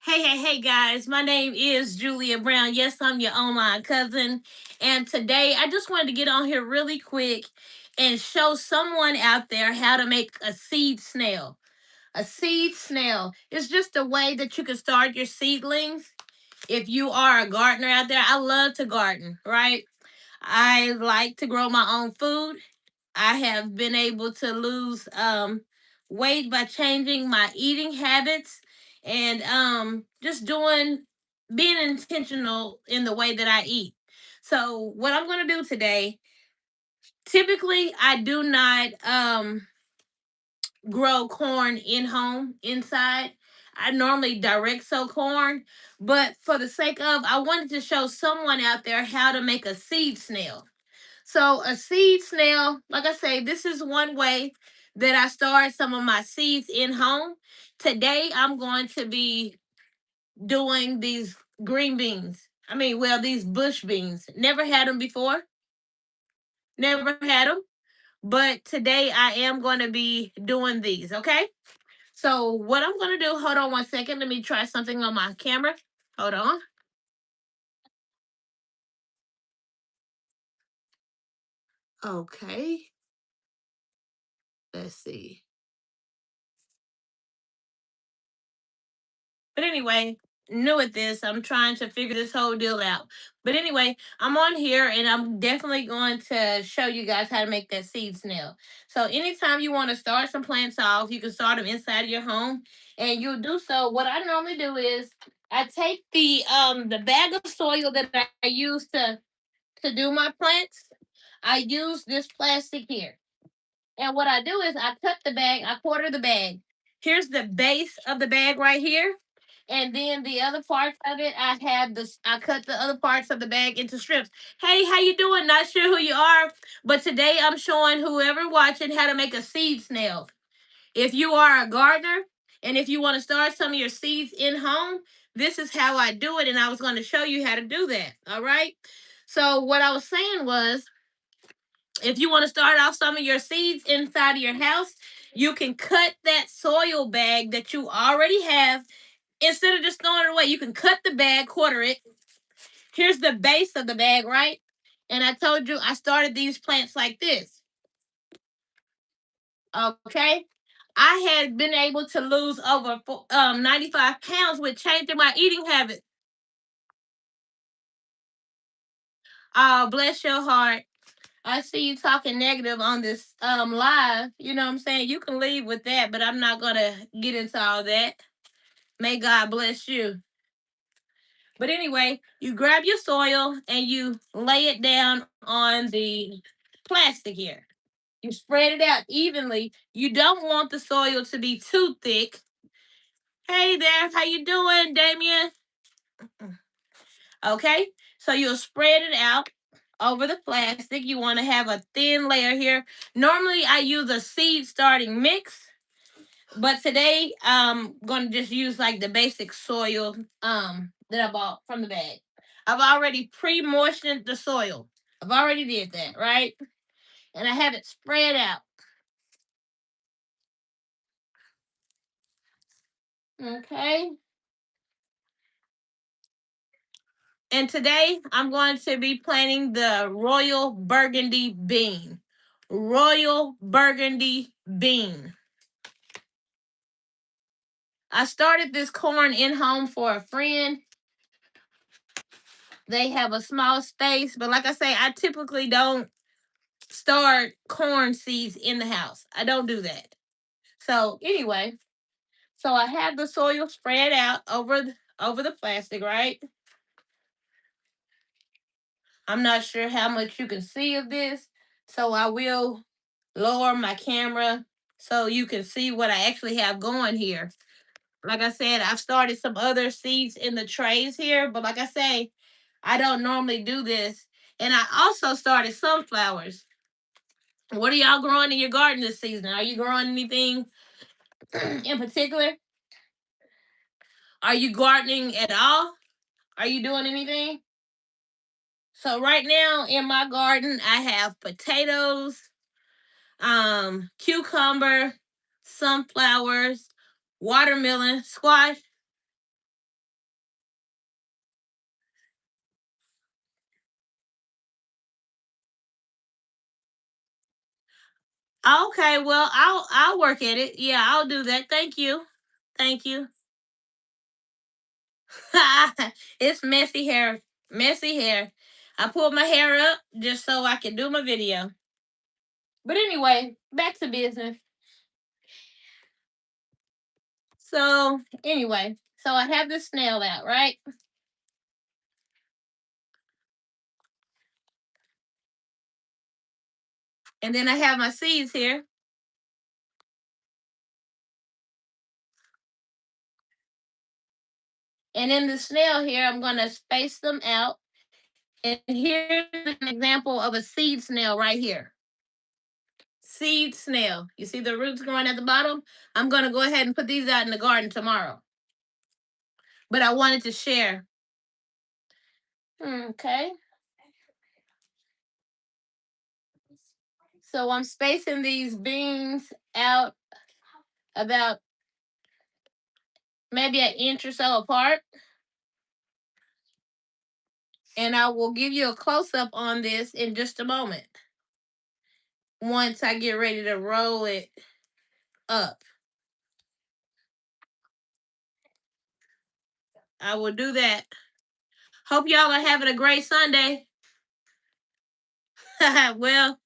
Hey, guys. My name is Julia Brown. Yes, I'm your online cousin. And today I just wanted to get on here really quick and show someone out there how to make a seed snail. A seed snail is just a way that you can start your seedlings. If you are a gardener out there, I love to garden, right? I like to grow my own food. I have been able to lose weight by changing my eating habits and just doing being intentional in the way that I eat. So what I'm going to do today, typically I do not grow corn in home inside. I normally direct sow corn, but for the sake of, I wanted to show someone out there how to make a seed snail. So a seed snail, like I say, this is one way that I start some of my seeds in home. Today I'm going to be doing these green beans. These bush beans. Never had them before. Never had them. But today I am going to be doing these, okay? So what I'm going to do, hold on one second. Let me try something on my camera. Hold on. Okay. Let's see. But anyway, new at this. I'm trying to figure this whole deal out. But anyway, I'm on here and I'm definitely going to show you guys how to make that seed snail. So anytime you want to start some plants off, you can start them inside of your home and you'll do so. What I normally do is I take the bag of soil that I use to do my plants. I use this plastic here. And what I do is I cut the bag, I quarter the bag. Here's the base of the bag right here. And then the other parts of it, I cut the other parts of the bag into strips. Hey, how you doing? Not sure who you are, but today I'm showing whoever watching how to make a seed snail. If you are a gardener and if you want to start some of your seeds in home, this is how I do it. And I was going to show you how to do that. All right. So what I was saying was, if you want to start off some of your seeds inside of your house, you can cut that soil bag that you already have. Instead of just throwing it away, you can cut the bag, quarter it. Here's the base of the bag, right? And I told you I started these plants like this. Okay. I had been able to lose over 95 pounds with changing my eating habits. Oh, bless your heart. I see you talking negative on this live. You know what I'm saying? You can leave with that, but I'm not gonna get into all that. May God bless you. But anyway, you grab your soil and you lay it down on the plastic here. You spread it out evenly. You don't want the soil to be too thick. Hey there, how you doing, Damien? Okay, so you'll spread it out over the plastic. You want to have a thin layer here. Normally, I use a seed starting mix, but today I'm going to just use like the basic soil that I bought from the bag. I've already pre-moistened the soil. I've already did that, right? And I have it spread out. Okay. And today I'm going to be planting the Royal Burgundy bean. Royal Burgundy bean. I started this corn in home for a friend. They have a small space, but like I say, I typically don't start corn seeds in the house. I don't do that. So anyway, so I have the soil spread out over the plastic, right? I'm not sure how much you can see of this, so I will lower my camera so you can see what I actually have going here. Like I said, I've started some other seeds in the trays here, but like I say, I don't normally do this. And I also started sunflowers. What are y'all growing in your garden this season? Are you growing anything in particular? Are you gardening at all? Are you doing anything? So right now in my garden, I have potatoes, cucumber, sunflowers, watermelon, squash. Okay, well, I'll work at it. Yeah, I'll do that. Thank you. Thank you. It's messy hair. Messy hair. I pulled my hair up just so I can do my video. But anyway, back to business. So anyway, so I have this snail out, right? And then I have my seeds here. And in the snail here, I'm going to space them out. And here's an example of a seed snail right here. Seed snail. You see the roots going at the bottom? I'm going to go ahead and put these out in the garden tomorrow. But I wanted to share. Okay. So I'm spacing these beans out about maybe an inch or so apart. And I will give you a close up on this in just a moment once I get ready to roll it up. I will do that. Hope y'all are having a great Sunday. Well,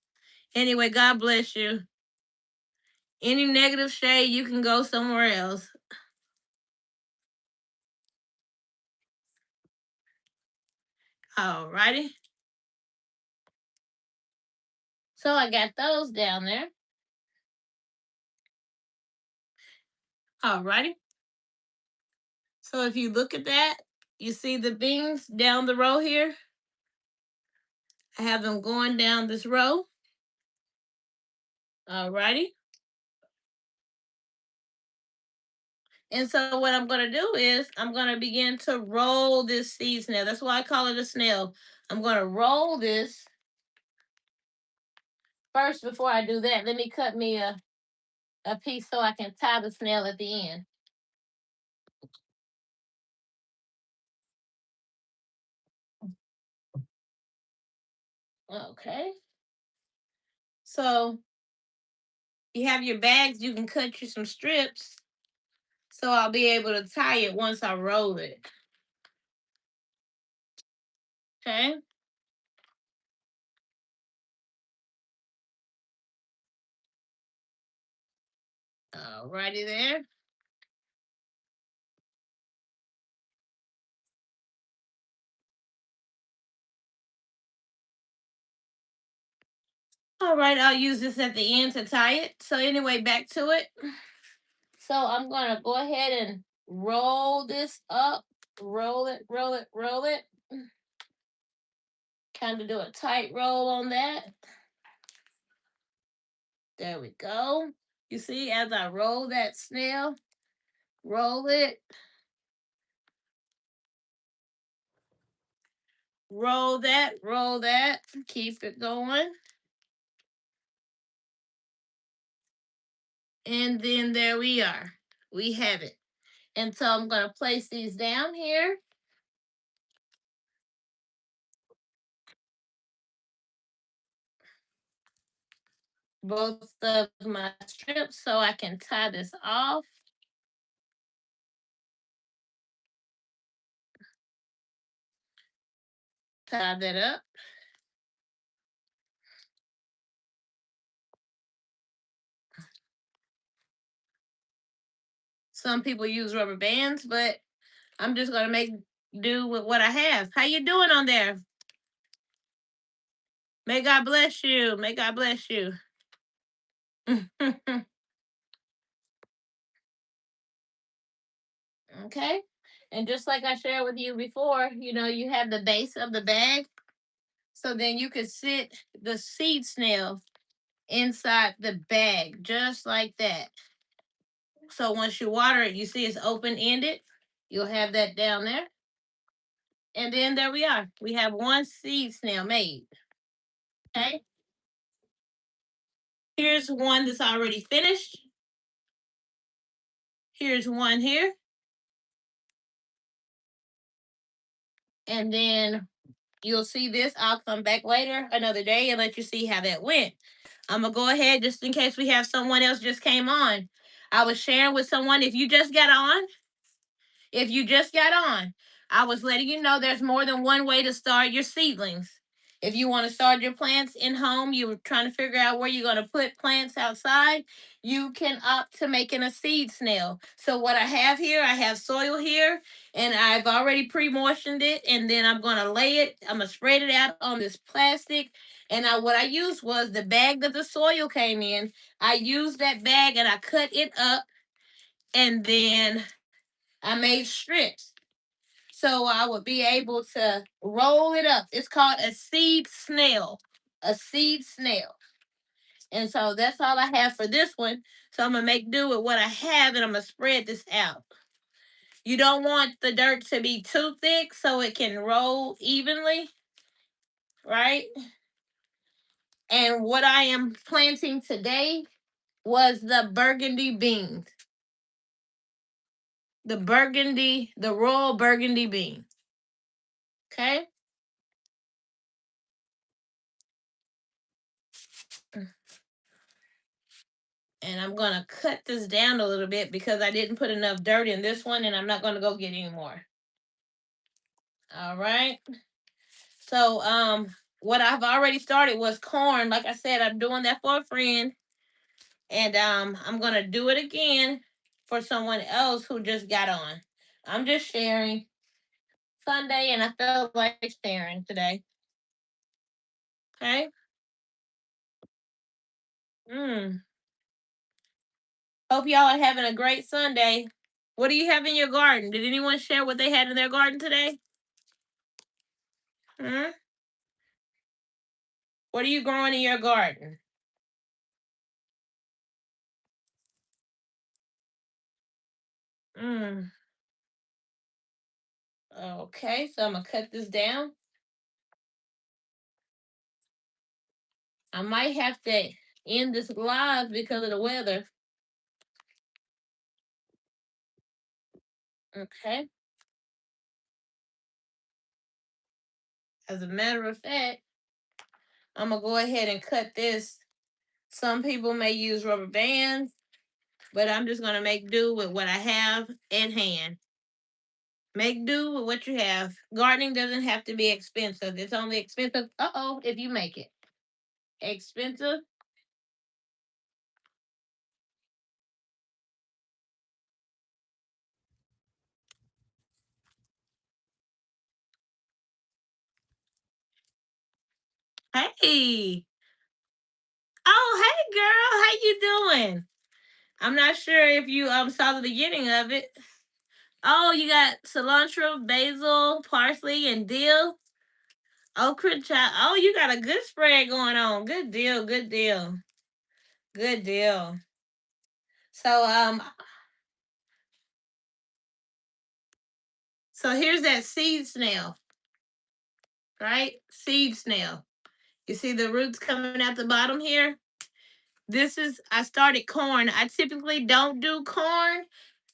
anyway, God bless you. Any negative shade, you can go somewhere else. Alrighty. So I got those down there. Alrighty. So if you look at that, you see the beans down the row here. I have them going down this row. Alrighty. And so what I'm going to do is I'm going to begin to roll this seed snail. That's why I call it a snail. I'm going to roll this. First, before I do that, let me cut me a piece so I can tie the snail at the end. Okay. So you have your bags, you can cut you some strips. So I'll be able to tie it once I roll it. Okay. Alrighty there. All right, I'll use this at the end to tie it. So anyway, back to it. So I'm gonna go ahead and roll this up. Roll it, roll it, roll it. Kind of do a tight roll on that. There we go. You see, as I roll that snail, roll it, roll that, keep it going. And then there we are. We have it. And so I'm going to place these down here. Both of my strips so I can tie this off. Tie that up. Some people use rubber bands, but I'm just gonna make do with what I have. How you doing on there? May God bless you. May God bless you. Okay. And just like I shared with you before, you have the base of the bag. So then you can sit the seed snail inside the bag, just like that. So once you water it, you see it's open ended. You'll have that down there. And then there we are. We have one seed snail made. Okay. Here's one that's already finished. Here's one here. And then you'll see this. I'll come back later another day and let you see how that went. I'm gonna go ahead just in case we have someone else just came on. I was sharing with someone if you just got on, I was letting you know there's more than one way to start your seedlings. If you want to start your plants in home, you're trying to figure out where you're going to put plants outside, you can opt to making a seed snail. So what I have here, I have soil here, and I've already pre-moistened it, and then I'm going to lay it, I'm going to spread it out on this plastic. And what I used was the bag that the soil came in. I used that bag and I cut it up, and then I made strips so I would be able to roll it up. It's called a seed snail. A seed snail. And so that's all I have for this one. So I'm going to make do with what I have and I'm going to spread this out. You don't want the dirt to be too thick so it can roll evenly, right? And what I am planting today was the burgundy beans. The royal burgundy bean. Okay? And I'm going to cut this down a little bit because I didn't put enough dirt in this one and I'm not going to go get any more. All right. So what I've already started was corn. Like I said, I'm doing that for a friend. And I'm going to do it again for someone else who just got on. I'm just sharing Sunday and I felt like sharing today. Okay? Mm. Hope y'all are having a great Sunday. What do you have in your garden? Did anyone share what they had in their garden today? Hmm? What are you growing in your garden? Mm. Okay, so I'm gonna cut this down. I might have to end this live because of the weather. Okay. As a matter of fact, I'm gonna go ahead and cut this. Some people may use rubber bands, but I'm just gonna make do with what I have at hand. Make do with what you have. Gardening doesn't have to be expensive. It's only expensive. If you make it expensive. Hey. Oh, hey girl, how you doing? I'm not sure if you saw the beginning of it. Oh, you got cilantro, basil, parsley, and dill. Okra chop. Oh, you got a good spread going on. Good deal. Good deal. Good deal. So so here's that seed snail, right? Seed snail. You see the roots coming out the bottom here? I started corn. I typically don't do corn.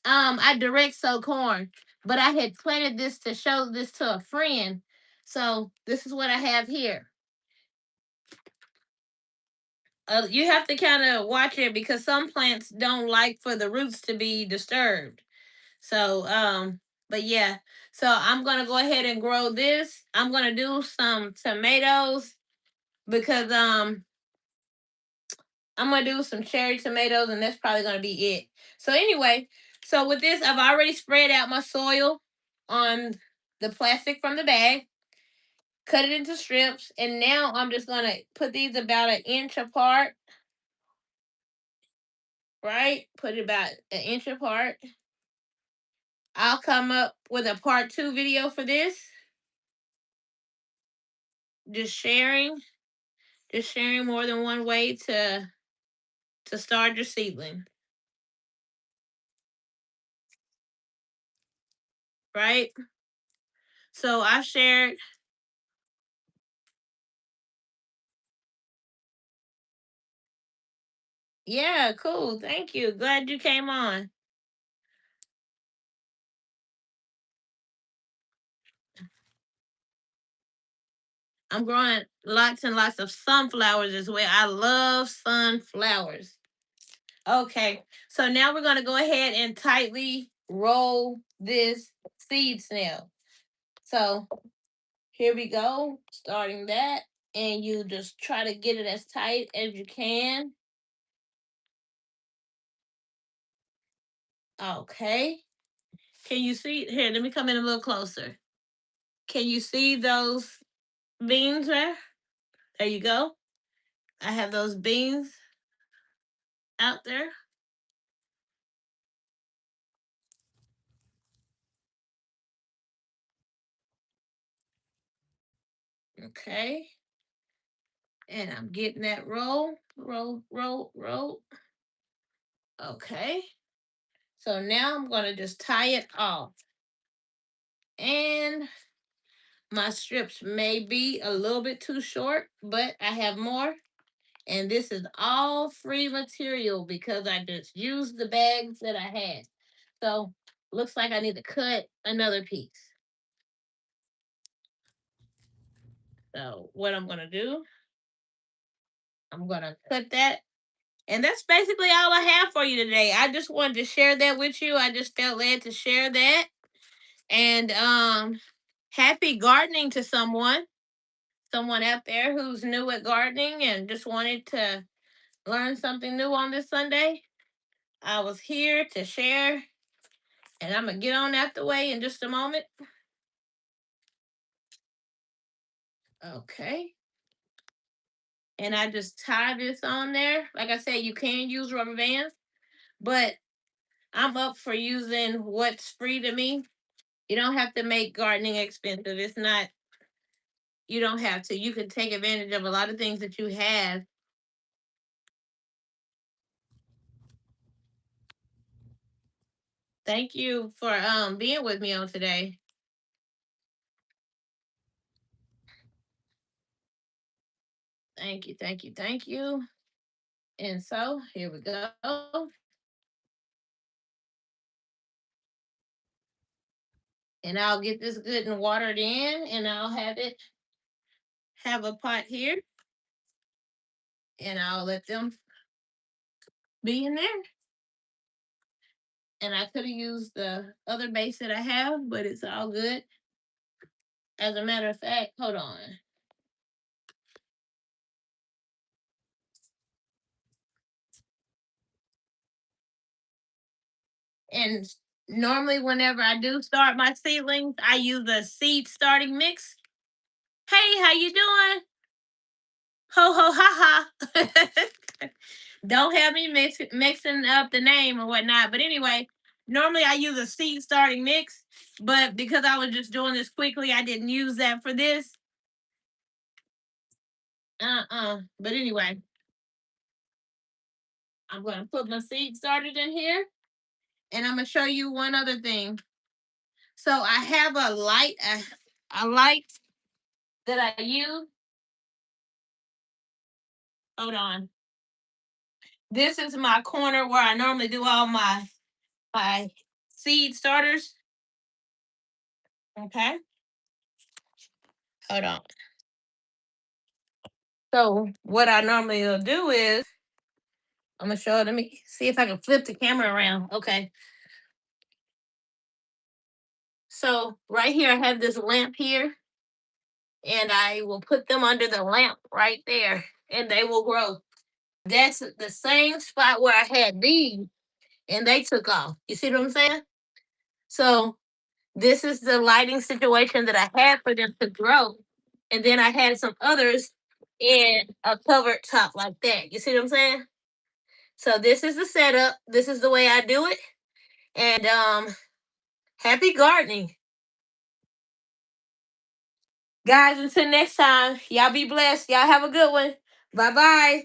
I direct sow corn, but I had planted this to show this to a friend. So this is what I have here. You have to kind of watch it because some plants don't like for the roots to be disturbed. So but yeah, so I'm gonna go ahead and grow this. I'm gonna do some tomatoes because I'm gonna do some cherry tomatoes and that's probably gonna be it. So anyway, so with this, I've already spread out my soil on the plastic from the bag, cut it into strips, and now I'm just gonna put these about an inch apart, right? Put it about an inch apart. I'll come up with a part 2 video for this. Just sharing, just sharing more than one way to start your seedling, right? So I shared. Yeah, cool. Thank you. Glad you came on. I'm growing lots and lots of sunflowers as well. I love sunflowers. Okay, so now we're going to go ahead and tightly roll this seed snail. So here we go, starting that, and you just try to get it as tight as you can. Okay, can you see? Here, let me come in a little closer. Can you see those beans there? There you go. I have those beans out there. Okay. And I'm getting that roll, roll, roll, roll. Okay. So now I'm going to just tie it off. And my strips may be a little bit too short, but I have more. And this is all free material because I just used the bags that I had. So looks like I need to cut another piece. So what I'm going to do, I'm going to cut that. And that's basically all I have for you today. I just wanted to share that with you. I just felt led to share that. And happy gardening to someone out there who's new at gardening and just wanted to learn something new on this Sunday. I was here to share, and I'm gonna get on out the way in just a moment. Okay. And I just tie this on there. Like I said, you can use rubber bands, but I'm up for using what's free to me. You don't have to make gardening expensive. It's not, you don't have to. You can take advantage of a lot of things that you have. Thank you for being with me on today. Thank you, thank you, thank you. And so here we go. And I'll get this good and watered in, and I'll have a pot here, and I'll let them be in there. And I could have used the other base that I have, but it's all good. As a matter of fact, hold on. And normally, whenever I do start my seedlings, I use a seed starting mix. Hey, how you doing? Ho ho ha ha. Don't have me mixing up the name or whatnot. But anyway, normally I use a seed starting mix, but because I was just doing this quickly, I didn't use that for this. But anyway, I'm gonna put my seed starters in here, and I'm gonna show you one other thing. So I have a light that I use. Hold on. This is my corner where I normally do all my seed starters. Okay, hold on. So what I normally will do is I'm gonna show. Let me see if I can flip the camera around. Okay. So right here I have this lamp here, and I will put them under the lamp right there, and they will grow. That's the same spot where I had these, and they took off. You see what I'm saying? So this is the lighting situation that I had for them to grow. And then I had some others in a covered top like that. You see what I'm saying? So this is the setup. This is the way I do it. And happy gardening. Guys, until next time, y'all be blessed. Y'all have a good one. Bye bye.